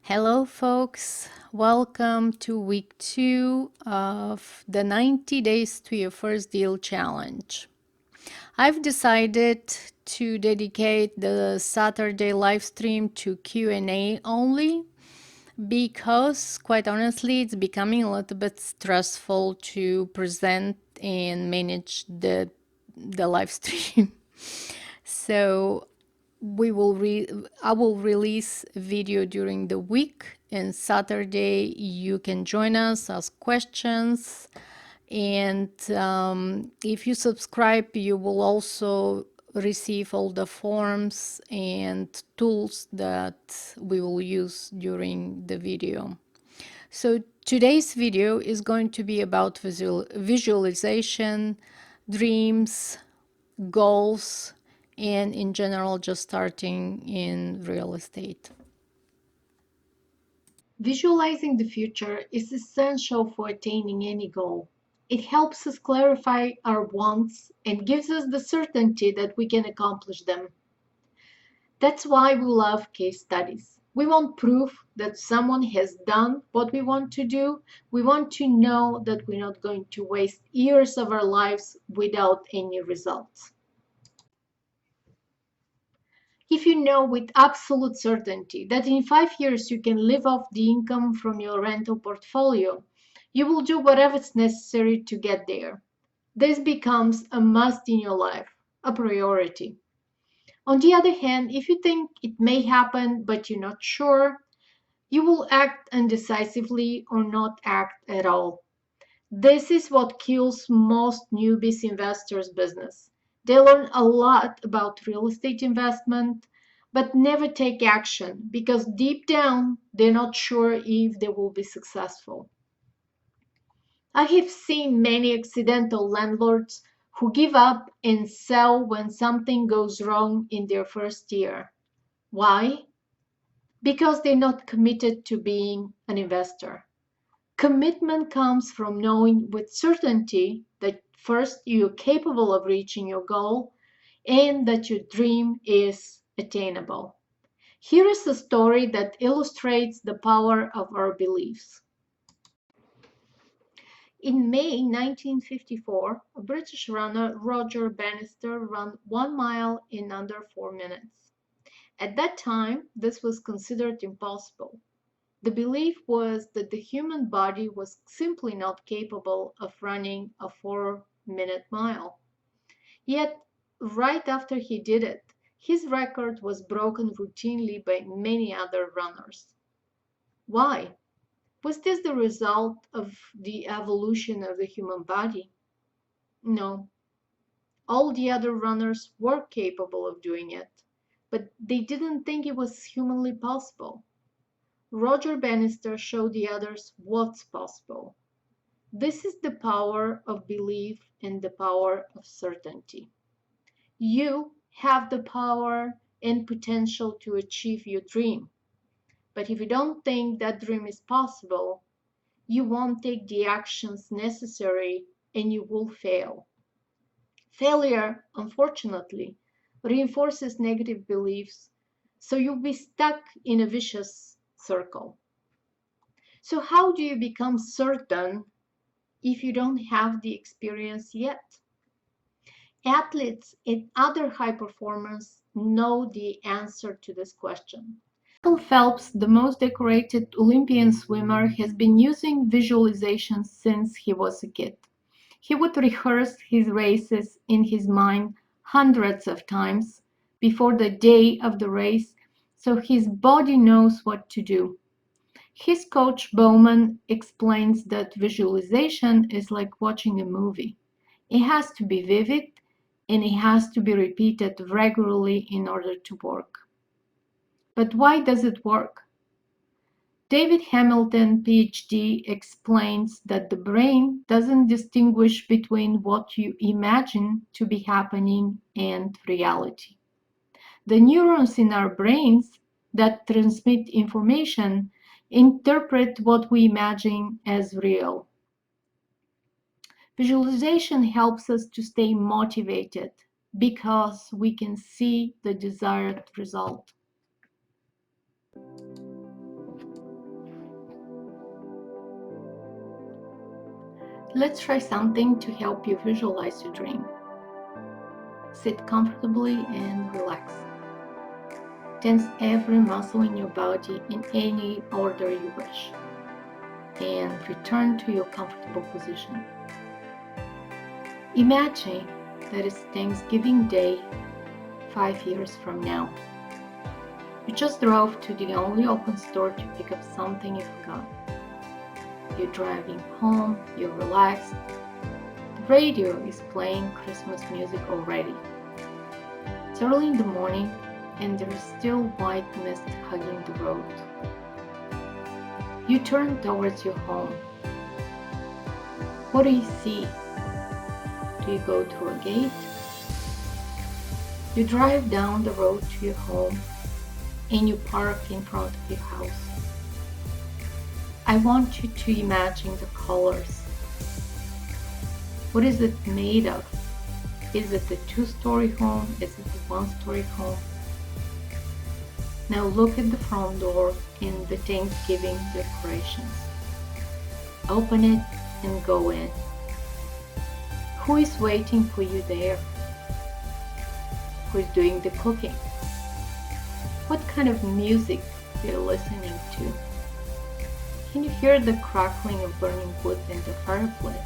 Hello, folks. Welcome to week 2 of the 90 Days to Your First Deal Challenge. I've decided to dedicate the Saturday live stream to Q&A only because, quite honestly, it's becoming a little bit stressful to present and manage the live stream. So I will release a video during the week, and Saturday you can join us, ask questions, and if you subscribe you will also receive all the forms and tools that we will use during the video. So today's video is going to be about visualization, dreams, goals, and in general just starting in real estate. Visualizing the future is essential for attaining any goal. It helps us clarify our wants and gives us the certainty that we can accomplish them. That's why we love case studies. We want proof that someone has done what we want to do. We want to know that we're not going to waste years of our lives without any results. If you know with absolute certainty that in 5 years you can live off the income from your rental portfolio, you will do whatever is necessary to get there. This becomes a must in your life, a priority. On the other hand, if you think it may happen but you're not sure, you will act indecisively or not act at all. This is what kills most newbies investors' business. They learn a lot about real estate investment, but never take action because deep down they're not sure if they will be successful. I have seen many accidental landlords who give up and sell when something goes wrong in their first year. Why? Because they're not committed to being an investor. Commitment comes from knowing with certainty that first you're capable of reaching your goal and that your dream is attainable. Here is a story that illustrates the power of our beliefs. In May 1954, a British runner, Roger Bannister, ran 1 mile in under 4 minutes. At that time, this was considered impossible. The belief was that the human body was simply not capable of running a 4-minute mile. Yet, right after he did it, his record was broken routinely by many other runners. Why? Was this the result of the evolution of the human body? No. All the other runners were capable of doing it, but they didn't think it was humanly possible. Roger Bannister showed the others what's possible. This is the power of belief and the power of certainty. You have the power and potential to achieve your dream. But if you don't think that dream is possible, you won't take the actions necessary and you will fail. Failure, unfortunately, reinforces negative beliefs, so you'll be stuck in a vicious circle. So, how do you become certain if you don't have the experience yet? Athletes and other high performers know the answer to this question. Phelps, the most decorated Olympian swimmer, has been using visualization since he was a kid. He would rehearse his races in his mind hundreds of times before the day of the race so his body knows what to do. His coach Bowman explains that visualization is like watching a movie. It has to be vivid and it has to be repeated regularly in order to work. But why does it work? David Hamilton, PhD, explains that the brain doesn't distinguish between what you imagine to be happening and reality. The neurons in our brains that transmit information interpret what we imagine as real. Visualization helps us to stay motivated because we can see the desired result. Let's try something to help you visualize your dream. Sit comfortably and relax. Tense every muscle in your body in any order you wish. And return to your comfortable position. Imagine that it's Thanksgiving Day 5 years from now. You just drove to the only open store to pick up something you forgot. You're driving home, you're relaxed. The radio is playing Christmas music already. It's early in the morning and there is still white mist hugging the road. You turn towards your home. What do you see? Do you go through a gate? You drive down the road to your home and you park in front of your house. I want you to imagine the colors. What is it made of? Is it a two-story home? Is it a one-story home? Now look at the front door in the Thanksgiving decorations. Open it and go in. Who is waiting for you there? Who is doing the cooking? What kind of music are you listening to? Can you hear the crackling of burning wood in the fireplace?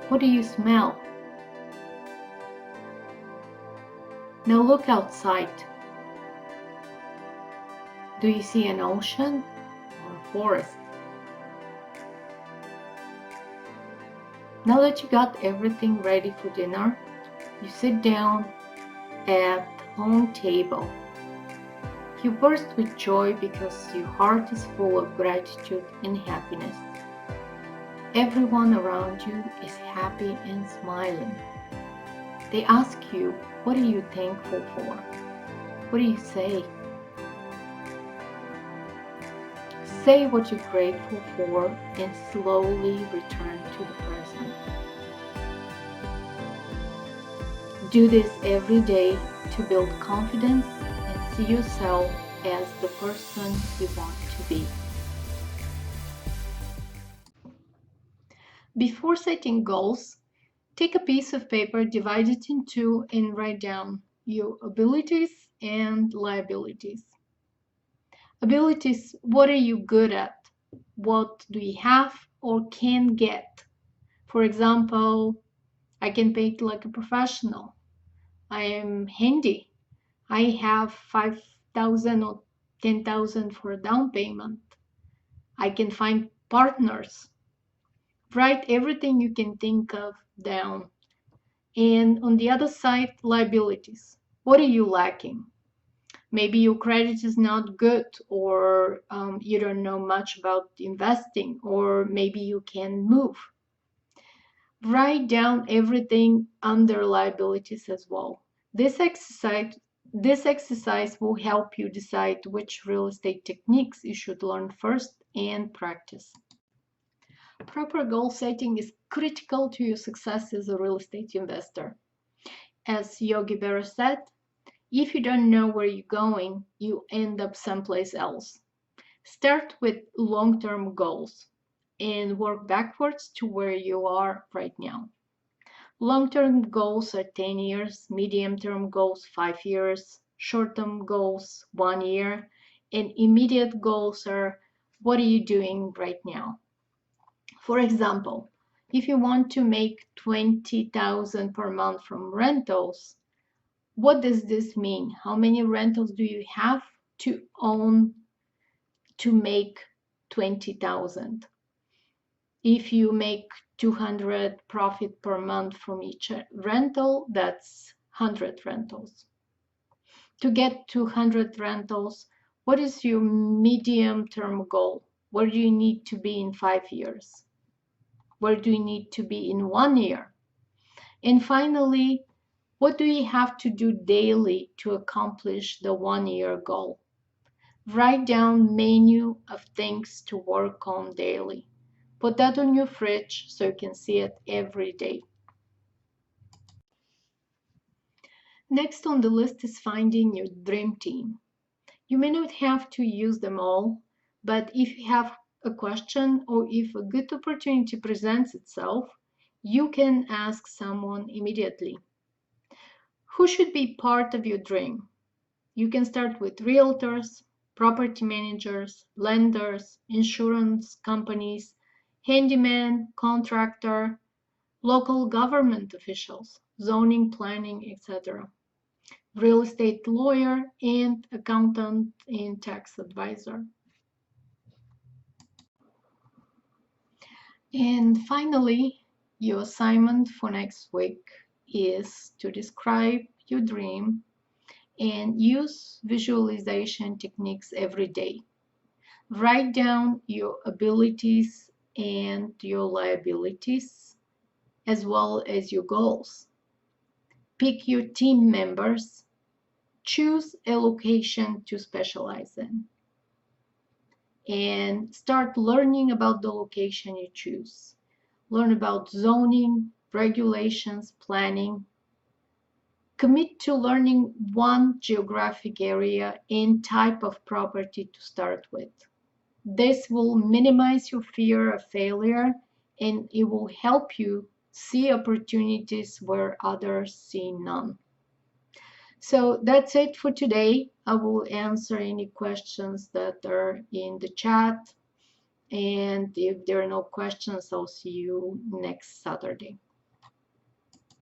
What do you smell? Now look outside. Do you see an ocean or a forest? Now that you got everything ready for dinner, you sit down at the long table. You burst with joy because your heart is full of gratitude and happiness. Everyone around you is happy and smiling. They ask you, what are you thankful for? What do you say? Say what you're grateful for and slowly return to the present. Do this every day to build confidence and see yourself as the person you want to be. Before setting goals, take a piece of paper, divide it in two, and write down your abilities and liabilities. Abilities, what are you good at? What do you have or can get? For example, I can paint like a professional. I am handy. I have 5,000 or 10,000 for a down payment. I can find partners. Write everything you can think of down. And on the other side, liabilities. What are you lacking? Maybe your credit is not good, or you don't know much about investing, or maybe you can move. Write down everything under liabilities as well. This exercise, this exercise will help you decide which real estate techniques you should learn first and practice. Proper goal setting is critical to your success as a real estate investor. As Yogi Berra said, if you don't know where you're going, you end up someplace else. Start with long-term goals and work backwards to where you are right now. Long-term goals are 10 years, medium-term goals 5 years, short-term goals 1 year, and immediate goals are what are you doing right now? For example, if you want to make 20,000 per month from rentals, what does this mean? How many rentals do you have to own to make 20,000? If you make 200 profit per month from each rental, that's 100 rentals. To get 200 rentals, what is your medium-term goal? Where do you need to be in 5 years? Where do you need to be in 1 year? And finally, what do you have to do daily to accomplish the 1 year goal? Write down menu of things to work on daily. Put that on your fridge so you can see it every day. Next on the list is finding your dream team. You may not have to use them all, but if you have a question or if a good opportunity presents itself, you can ask someone immediately. Who should be part of your dream? You can start with realtors, property managers, lenders, insurance companies, handyman, contractor, local government officials, zoning, planning, etc., real estate lawyer, and accountant and tax advisor. And finally, your assignment for next week is to describe your dream and use visualization techniques every day. Write down your abilities and your liabilities, as well as your goals. Pick your team members. Choose a location to specialize in. And start learning about the location you choose. Learn about zoning, regulations, planning. Commit to learning one geographic area and type of property to start with. This will minimize your fear of failure and it will help you see opportunities where others see none. So that's it for today. I will answer any questions that are in the chat. And if there are no questions, I'll see you next Saturday.